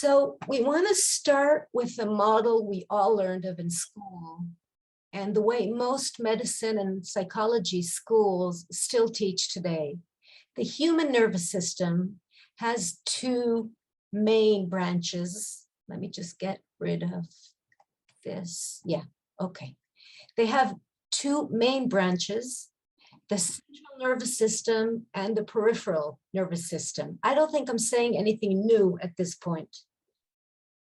So we want to start with the model we all learned of in school and the way most medicine and psychology schools still teach today. The human nervous system has two main branches. Let me just get rid of this. Yeah, okay. They have two main branches, the central nervous system and the peripheral nervous system. I don't think I'm saying anything new at this point.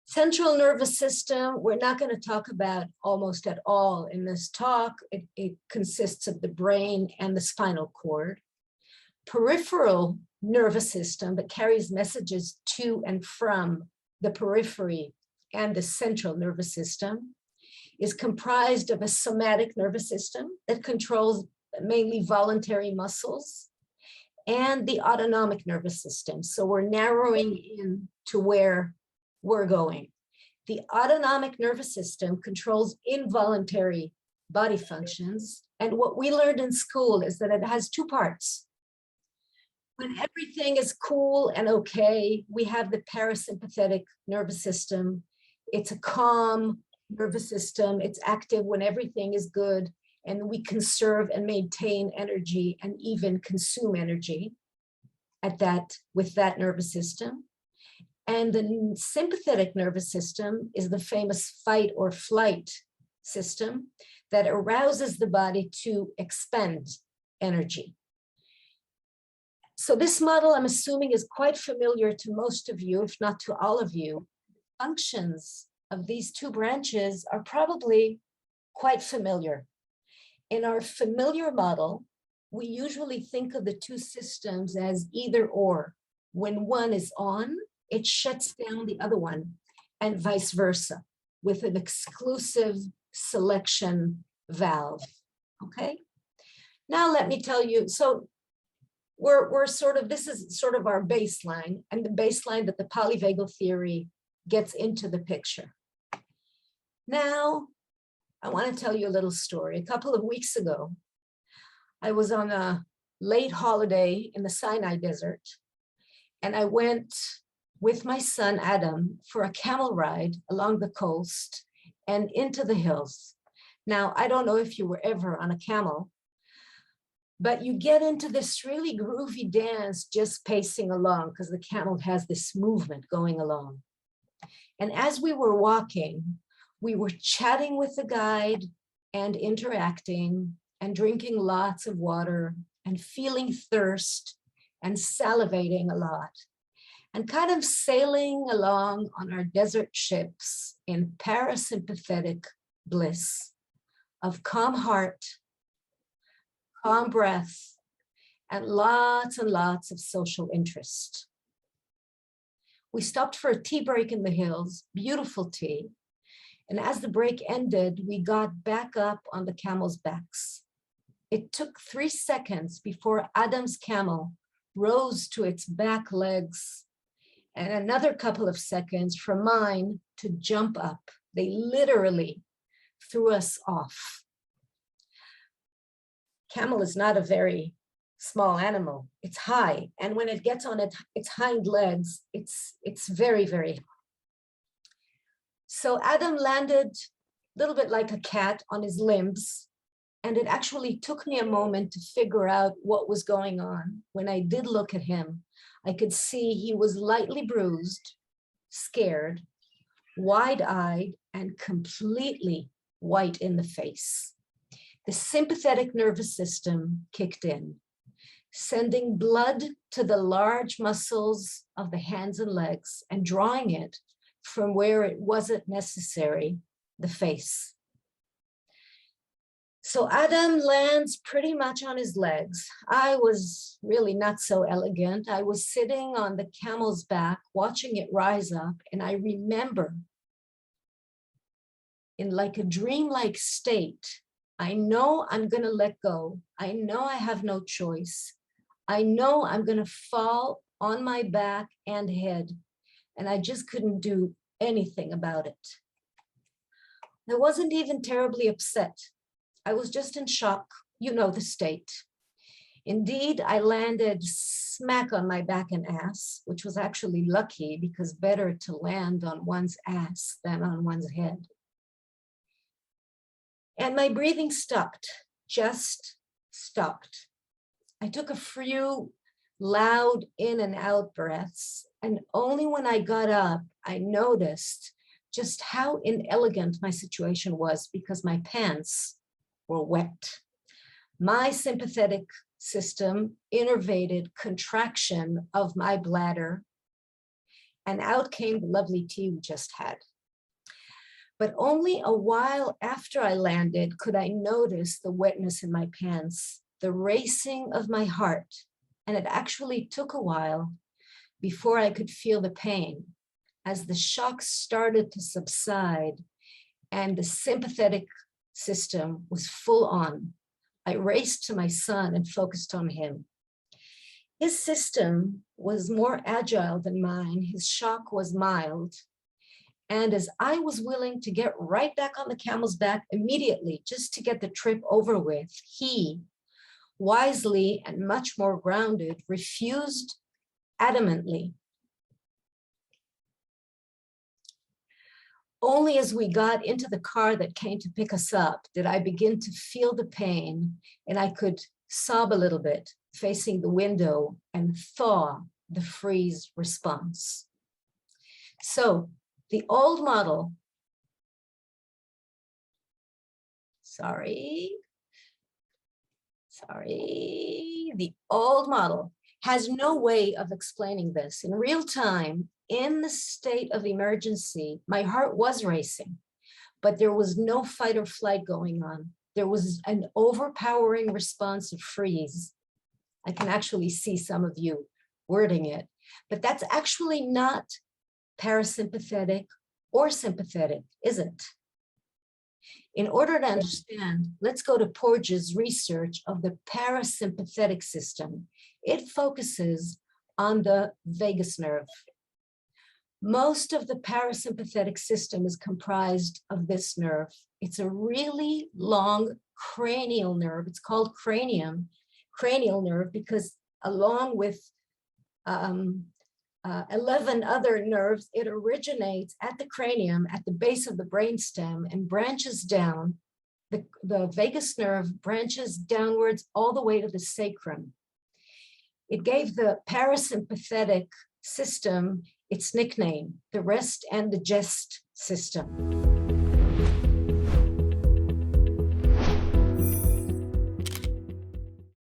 Central nervous system, we're not going to talk about almost at all in this talk. It consists of the brain and the spinal cord. Peripheral nervous system that carries messages to and from the periphery and the central nervous system is comprised of a somatic nervous system that controls mainly voluntary muscles and the autonomic nervous system. So we're narrowing in to where we're going. The autonomic nervous system controls involuntary body functions. And what we learned in school is that it has two parts. When everything is cool and okay, we have the parasympathetic nervous system. It's a calm nervous system. It's active when everything is good, and we conserve and maintain energy and even consume energy with that nervous system. And the sympathetic nervous system is the famous fight or flight system that arouses the body to expend energy. So this model, I'm assuming, is quite familiar to most of you, if not to all of you. Functions of these two branches are probably quite familiar. In our familiar model, we usually think of the two systems as either or. When one is on, it shuts down the other one, and vice versa, with an exclusive selection valve, okay? Now let me tell you, so this is sort of our baseline, and the baseline that the polyvagal theory gets into the picture. Now, I want to tell you a little story. A couple of weeks ago, I was on a late holiday in the Sinai Desert, and I went with my son Adam for a camel ride along the coast and into the hills. Now, I don't know if you were ever on a camel, but you get into this really groovy dance just pacing along because the camel has this movement going along. And as we were walking, we were chatting with the guide and interacting and drinking lots of water and feeling thirst and salivating a lot and kind of sailing along on our desert ships in parasympathetic bliss of calm heart, calm breath, and lots of social interest. We stopped for a tea break in the hills, beautiful tea. And as the break ended, we got back up on the camels' backs. It took 3 seconds before Adam's camel rose to its back legs, and another couple of seconds for mine to jump up. They literally threw us off. Camel is not a very small animal. It's high, and when it gets on its hind legs, it's very, very high. So Adam landed a little bit like a cat on his limbs, and it actually took me a moment to figure out what was going on. When I did look at him, I could see he was lightly bruised, scared, wide-eyed, and completely white in the face. The sympathetic nervous system kicked in, sending blood to the large muscles of the hands and legs and drawing it from where it wasn't necessary, the face. So Adam lands pretty much on his legs. I was really not so elegant. I was sitting on the camel's back, watching it rise up, and I remember in like a dreamlike state, I know I'm gonna let go. I know I have no choice. I know I'm gonna fall on my back and head, and I just couldn't do anything about it. I wasn't even terribly upset. I was just in shock, you know the state. Indeed, I landed smack on my back and ass, which was actually lucky because better to land on one's ass than on one's head. And my breathing stopped, just stopped. I took a few loud in and out breaths, and only when I got up, I noticed just how inelegant my situation was because my pants were wet. My sympathetic system innervated contraction of my bladder, and out came the lovely tea we just had. But only a while after I landed could I notice the wetness in my pants, the racing of my heart, and it actually took a while before I could feel the pain as the shock started to subside and the sympathetic system was full on. I raced to my son and focused on him. His system was more agile than mine. His shock was mild. And as I was willing to get right back on the camel's back immediately, just to get the trip over with, he, wisely and much more grounded, refused adamantly. Only as we got into the car that came to pick us up did I begin to feel the pain, and I could sob a little bit, facing the window and thaw the freeze response. So the old model, the old model has no way of explaining this. In real time, in the state of emergency, my heart was racing, but there was no fight or flight going on. There was an overpowering response of freeze. I can actually see some of you wording it, but that's actually not parasympathetic or sympathetic, is it? In order to understand, let's go to Porges' research of the parasympathetic system. It focuses on the vagus nerve. Most of the parasympathetic system is comprised of this nerve. It's a really long cranial nerve. It's called cranial nerve because along with 11 other nerves, it originates at the cranium, at the base of the brainstem, and branches down. The vagus nerve branches downwards all the way to the sacrum. It gave the parasympathetic system its nickname, the rest and digest system.